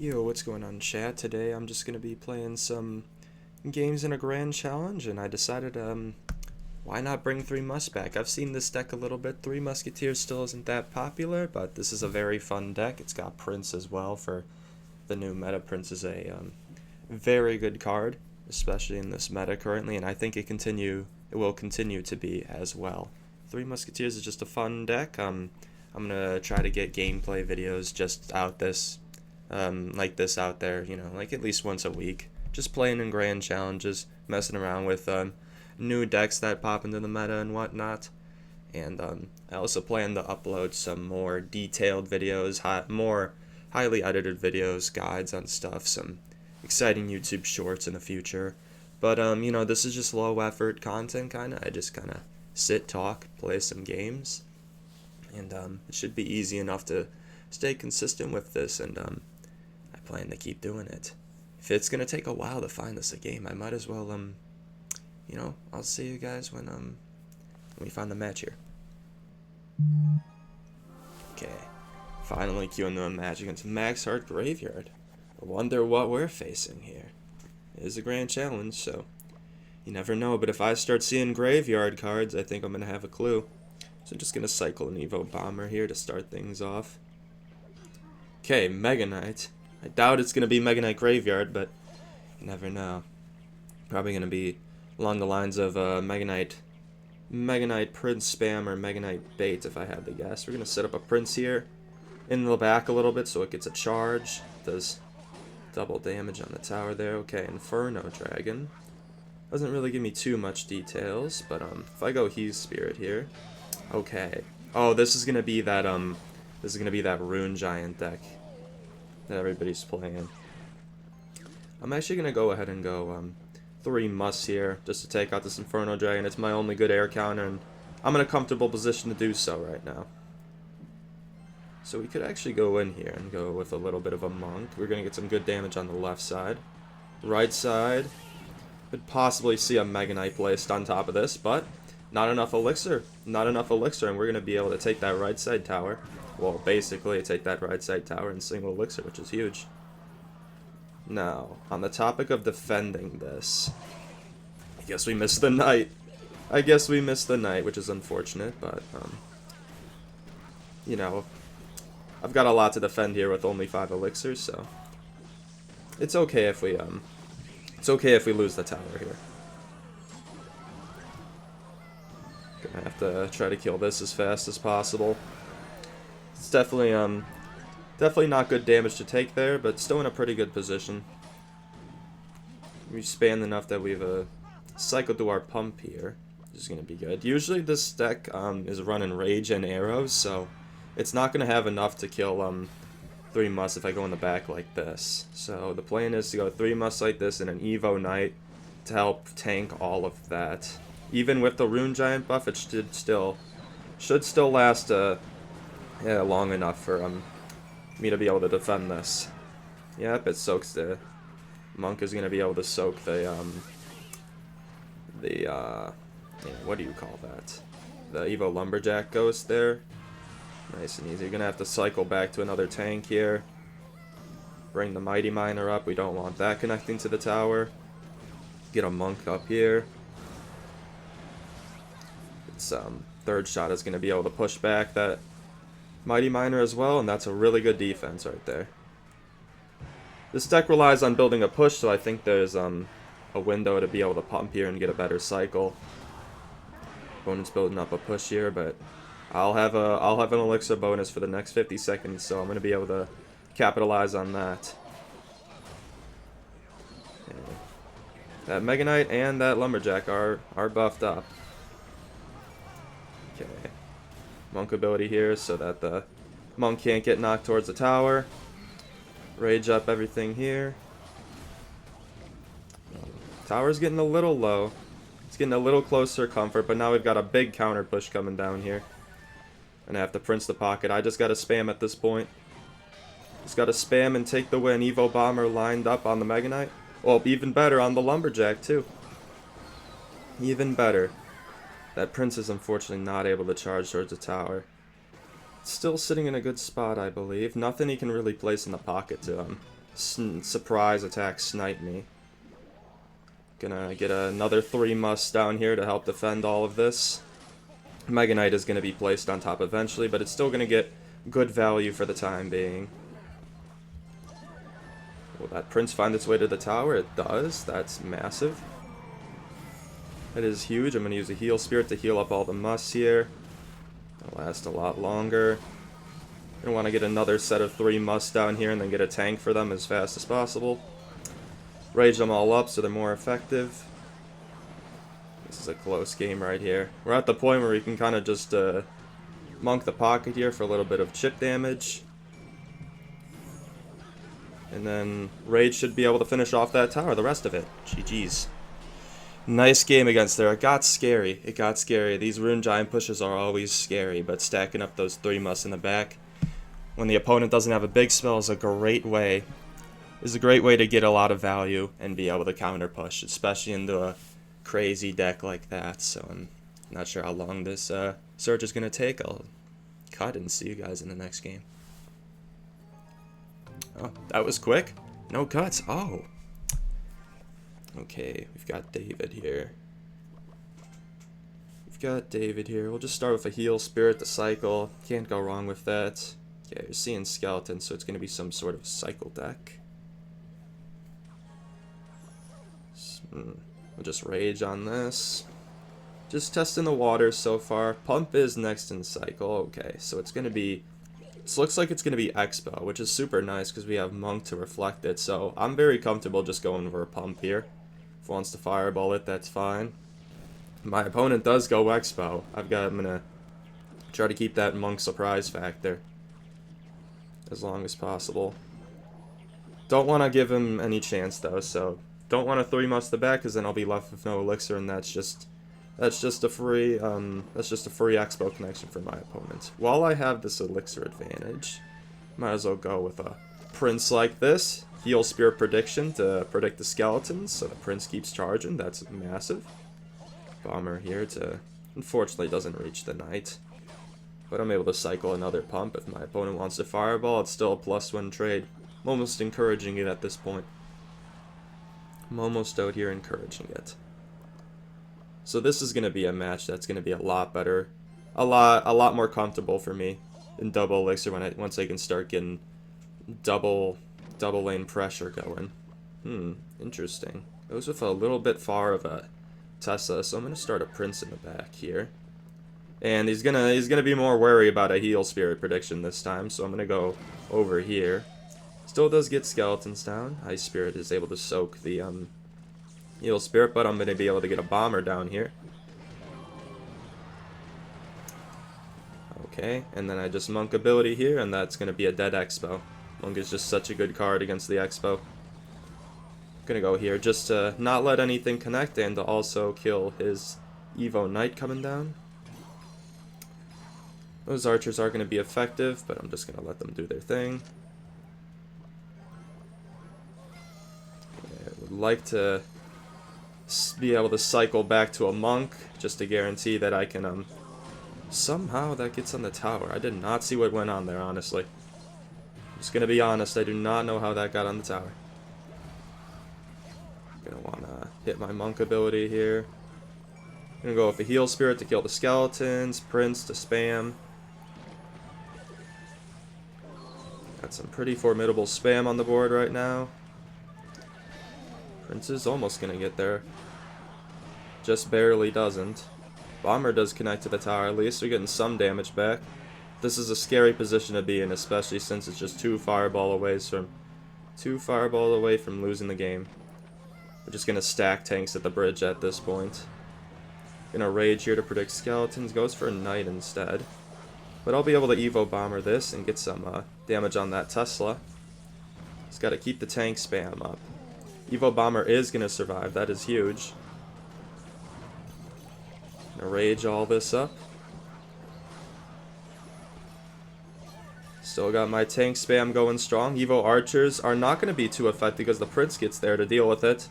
Yo, what's going on, chat? Today I'm just gonna be playing some games in a grand challenge, and I decided, why not bring Three Mus back? I've seen this deck a little bit. Three Musketeers still isn't that popular, but this is a very fun deck. It's got Prince as well for the new meta. Prince is a very good card, especially in this meta currently, and I think it will continue to be as well. Three Musketeers is just a fun deck. I'm gonna try to get gameplay videos just like this out there, like at least once a week. Just playing in grand challenges, messing around with new decks that pop into the meta and whatnot. And I also plan to upload some more detailed videos, more highly edited videos, guides on stuff, some exciting YouTube shorts in the future. But this is just low effort content kind of. I just kind of sit, talk, play some games, and it should be easy enough to stay consistent with this, and I plan to keep doing it. If it's gonna take a while to find us a game, I might as well I'll see you guys when we find the match here. Okay, finally queuing to a match against Max Heart Graveyard. I wonder what we're facing here. It is a grand challenge, so you never know, but if I start seeing graveyard cards, I think I'm gonna have a clue. So I'm just gonna cycle an Evo Bomber here to start things off. Okay, Mega Knight. I doubt it's going to be Mega Knight Graveyard, but you never know. Probably going to be along the lines of Mega Knight Prince Spam or Mega Knight Bait, if I had to guess. We're going to set up a Prince here in the back a little bit so it gets a charge. Does double damage on the tower there. Okay, Inferno Dragon. Doesn't really give me too much details, but if I go He's Spirit here. Okay. Oh, this is going to be that Rune Giant deck that everybody's playing. I'm actually going to go ahead and go 3 Mus here, just to take out this Inferno Dragon. It's my only good air counter, and I'm in a comfortable position to do so right now. So we could actually go in here and go with a little bit of a Monk. We're going to get some good damage on the left side. Right side, could possibly see a Mega Knight placed on top of this, but not enough elixir. Not enough elixir, and we're going to be able to take that right side tower. Well, basically, take that right side tower and single elixir, which is huge. Now, on the topic of defending this, I guess we missed the knight. Which is unfortunate, but, I've got a lot to defend here with only 5 elixirs, so it's okay if we lose the tower here. Gonna have to try to kill this as fast as possible. It's definitely not good damage to take there, but still in a pretty good position. We've spanned enough that we've cycled through our pump here, which is going to be good. Usually this deck is running Rage and Arrows, so it's not going to have enough to kill 3 Mus if I go in the back like this. So the plan is to go 3 Mus like this and an Evo Knight to help tank all of that. Even with the Rune Giant buff, it should still last long enough for me to be able to defend this. Yep, it soaks the Monk is gonna be able to soak what do you call that? The Evo Lumberjack Ghost there. Nice and easy. You're gonna have to cycle back to another tank here. Bring the Mighty Miner up. We don't want that connecting to the tower. Get a Monk up here. Its third shot is gonna be able to push back that Mighty Miner as well, and that's a really good defense right there. This deck relies on building a push, so I think there's a window to be able to pump here and get a better cycle. Opponent's building up a push here, but I'll have an elixir bonus for the next 50 seconds, so I'm going to be able to capitalize on that. Okay. That Mega Knight and that Lumberjack are buffed up. Okay. Monk ability here so that the Monk can't get knocked towards the tower. Rage up everything here. Tower's getting a little low. It's getting a little closer to comfort, but now we've got a big counter push coming down here. And I have to Prince the Pocket. I just gotta spam at this point. Just gotta spam and take the win. Evo Bomber lined up on the Mega Knight. Well, even better on the Lumberjack too. Even better. That Prince is unfortunately not able to charge towards the tower. Still sitting in a good spot, I believe. Nothing he can really place in the pocket to surprise attack snipe me. Gonna get another 3 musts down here to help defend all of this. Mega Knight is gonna be placed on top eventually, but it's still gonna get good value for the time being. Will that Prince find its way to the tower? It does. That's massive. That is huge. I'm gonna use a heal spirit to heal up all the musts here. It'll last a lot longer. I want to get another set of 3 musts down here and then get a tank for them as fast as possible. Rage them all up so they're more effective. This is a close game right here. We're at the point where we can kind of just monk the pocket here for a little bit of chip damage. And then Rage should be able to finish off that tower, the rest of it. GG's. Nice game against there. It got scary. It got scary. These Rune Giant pushes are always scary, but stacking up those 3 musts in the back when the opponent doesn't have a big spell is a great way. Is a great way to get a lot of value and be able to counter push, especially into a crazy deck like that. So I'm not sure how long this search is going to take. I'll cut and see you guys in the next game. Oh, that was quick. No cuts. Oh. Okay, we've got David here. We'll just start with a heal spirit to cycle. Can't go wrong with that. Okay, you're seeing skeletons, so it's going to be some sort of cycle deck. We'll just rage on this. Just testing the waters so far. Pump is next in cycle. Okay, so it's going to be... This looks like it's going to be Expo, which is super nice because we have Monk to reflect it. So I'm very comfortable just going for a pump here. If it wants to fireball it, that's fine. My opponent does go Expo. I'm going to try to keep that Monk surprise factor as long as possible. Don't want to give him any chance though, so don't want to 3 must the back because then I'll be left with no elixir, and that's just a free Expo connection for my opponent. While I have this elixir advantage, might as well go with a Prince like this. Heal Spirit Prediction to predict the skeletons, so the Prince keeps charging. That's massive. Bomber here to... Unfortunately doesn't reach the Knight. But I'm able to cycle another pump. If my opponent wants to fireball, it's still a +1 trade. I'm almost encouraging it at this point. I'm almost out here encouraging it. So this is going to be a match that's going to be a lot better. A lot more comfortable for me in double elixir once I can start getting double lane pressure going. Interesting. Goes with a little bit far of a Tesla, so I'm going to start a Prince in the back here. And he's gonna be more wary about a heal spirit prediction this time, so I'm gonna go over here. Still does get skeletons down. Ice Spirit is able to soak the heal spirit, but I'm gonna be able to get a bomber down here. Okay, and then I just Monk ability here, and that's gonna be a dead Expo. Monk is just such a good card against the Expo. Gonna go here just to not let anything connect and to also kill his Evo Knight coming down. Those archers are going to be effective, but I'm just going to let them do their thing. I would like to be able to cycle back to a Monk, just to guarantee that I can, somehow that gets on the tower. I did not see what went on there, honestly. I'm just going to be honest, I do not know how that got on the tower. I'm going to want to hit my Monk ability here. I'm going to go with the Heal Spirit to kill the skeletons, Prince to spam. Got some pretty formidable spam on the board right now. Prince is almost going to get there. Just barely doesn't. Bomber does connect to the tower at least. We're getting some damage back. This is a scary position to be in, especially since it's just 2 fireball away from losing the game. We're just going to stack tanks at the bridge at this point. Gonna rage here to predict skeletons. Goes for a Knight instead. But I'll be able to Evo Bomber this and get some damage on that Tesla. Just gotta keep the tank spam up. Evo Bomber is gonna survive. That is huge. Gonna rage all this up. Still got my tank spam going strong. Evo Archers are not gonna be too effective because the Prince gets there to deal with it.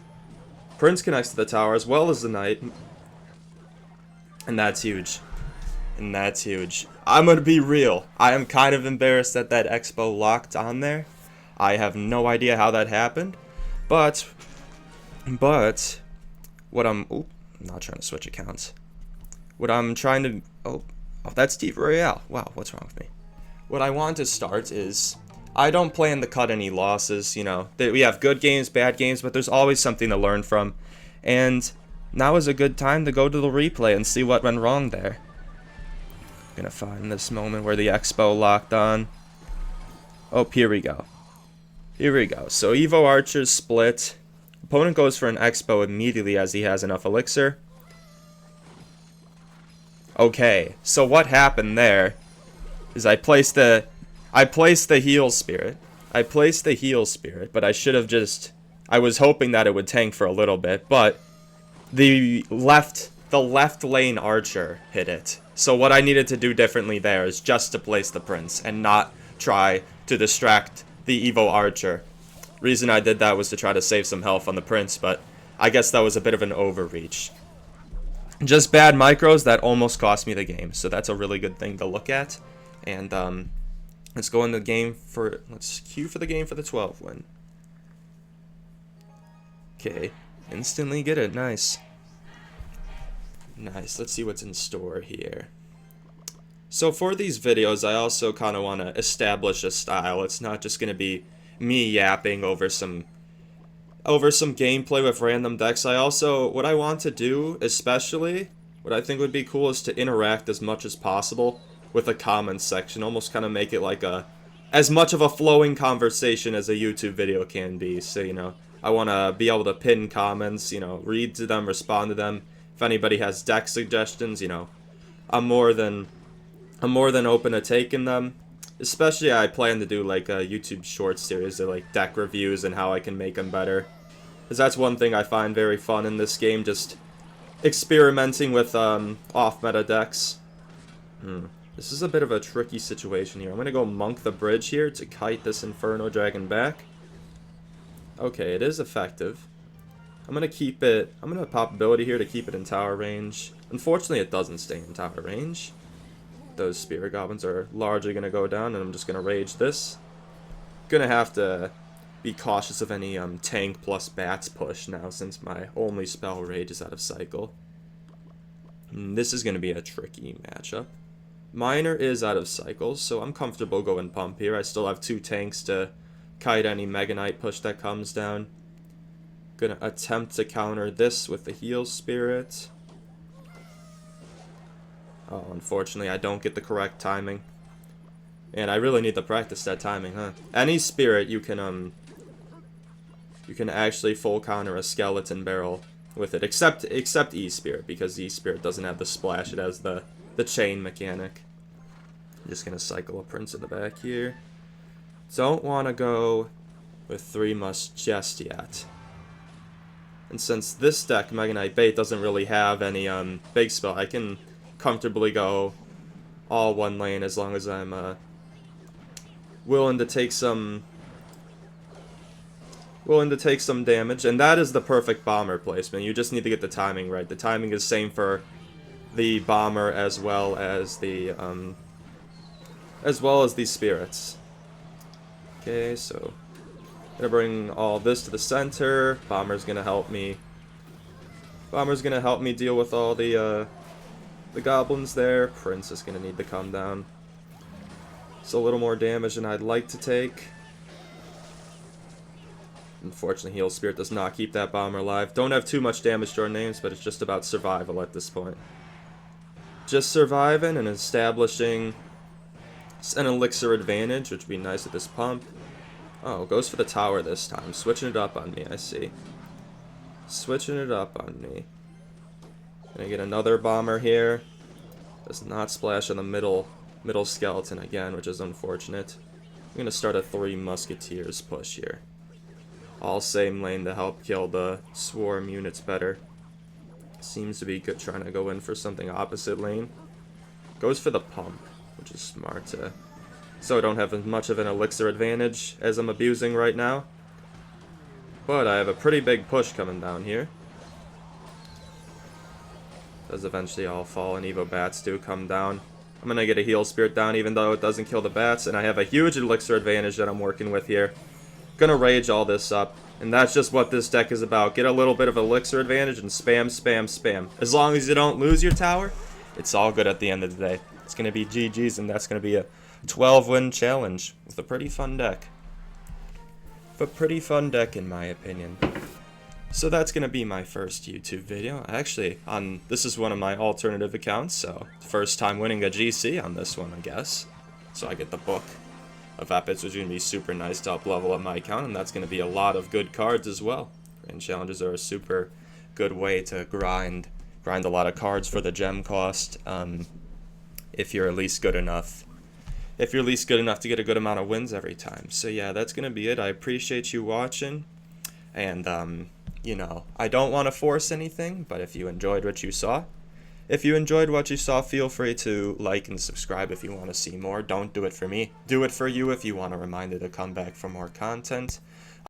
Prince connects to the tower as well as the Knight. And that's huge. And that's huge. I'm gonna be real. I am kind of embarrassed that that Expo locked on there. I have no idea how that happened, but what I'm not trying to switch accounts. What I'm trying to that's Steve Royale. Wow, what's wrong with me? What I want to start is I don't plan to cut any losses. You know, we have good games, bad games, but there's always something to learn from, and now is a good time to go to the replay and see what went wrong there. I'm gonna find this moment where the Expo locked on. Oh, here we go. Here we go. So Evo Archers split. Opponent goes for an Expo immediately as he has enough elixir. Okay, so what happened there is I placed the heal spirit. I placed the heal spirit, but I should have just... I was hoping that it would tank for a little bit, but the left lane archer hit it. So what I needed to do differently there is just to place the prince and not try to distract the Evo archer. Reason I did that was to try to save some health on the prince, but I guess that was a bit of an overreach. Just bad micros that almost cost me the game, so that's a really good thing to look at. And let's go in the game for... Let's queue for the game for the 12 win. Okay, instantly get it. Nice. Nice. Let's see what's in store here. So for these videos, I also kind of want to establish a style. It's not just going to be me yapping over some gameplay with random decks. What I want to do, especially, what I think would be cool is to interact as much as possible with a comments section. Almost kind of make it like as much of a flowing conversation as a YouTube video can be. So, you know, I want to be able to pin comments, you know, read to them, respond to them. If anybody has deck suggestions, you know, I'm more than open to taking them. Especially, I plan to do like a YouTube short series of like deck reviews and how I can make them better. Because that's one thing I find very fun in this game, just experimenting with off-meta decks. This is a bit of a tricky situation here. I'm going to go Monk the Bridge here to kite this Inferno Dragon back. Okay, it is effective. I'm going to keep it... I'm going to pop ability here to keep it in tower range. Unfortunately, it doesn't stay in tower range. Those Spirit Goblins are largely going to go down, and I'm just going to rage this. Going to have to be cautious of any tank plus bats push now, since my only spell rage is out of cycle. This is going to be a tricky matchup. Miner is out of cycles, so I'm comfortable going pump here. I still have 2 tanks to kite any Mega Knight push that comes down. Gonna attempt to counter this with the heal spirit. Oh, unfortunately, I don't get the correct timing. And I really need to practice that timing, huh? Any spirit you can actually full counter a skeleton barrel with it, except E-Spirit, because E-Spirit doesn't have the splash, it has the chain mechanic. I'm just gonna cycle a prince in the back here. Don't want to go with 3 must just yet. And since this deck, Mega Knight Bait, doesn't really have any big spell, I can comfortably go all one lane as long as I'm willing to take some damage. And that is the perfect bomber placement. You just need to get the timing right. The timing is same for the bomber as well as the spirits. Okay, so gonna bring all this to the center. Bomber's gonna help me. Bomber's gonna help me deal with all the goblins there. Prince is gonna need to come down. It's a little more damage than I'd like to take. Unfortunately, Heal Spirit does not keep that bomber alive. Don't have too much damage to our names, but it's just about survival at this point. Just surviving and establishing an elixir advantage, which would be nice with this pump. Oh, goes for the tower this time. Switching it up on me, I see. Switching it up on me. Gonna get another bomber here. Does not splash on the middle skeleton again, which is unfortunate. I'm gonna start a 3 Musketeers push here. All same lane to help kill the swarm units better. Seems to be good, trying to go in for something opposite lane. Goes for the pump, which is smart so I don't have as much of an elixir advantage as I'm abusing right now. But I have a pretty big push coming down here. Does eventually all fall, and Evo Bats do come down. I'm gonna get a Heal Spirit down even though it doesn't kill the bats, and I have a huge elixir advantage that I'm working with here. gonna rage all this up. And that's just what this deck is about. Get a little bit of elixir advantage and spam, spam, spam. As long as you don't lose your tower, it's all good at the end of the day. It's gonna be GG's, and that's gonna be a 12-win challenge with a pretty fun deck. A pretty fun deck in my opinion. So that's gonna be my first YouTube video. Actually, this is one of my alternative accounts, so first time winning a GC on this one, I guess. So I get the book of epics, which is gonna be super nice to up level up my account, and that's gonna be a lot of good cards as well. And challenges are a super good way to grind a lot of cards for the gem cost. If you're at least good enough. If you're at least good enough to get a good amount of wins every time. So yeah, that's gonna be it. I appreciate you watching, and you know, I don't want to force anything, but if you enjoyed what you saw, feel free to like and subscribe if you want to see more. Don't do it for me. Do it for you if you want a reminder to come back for more content.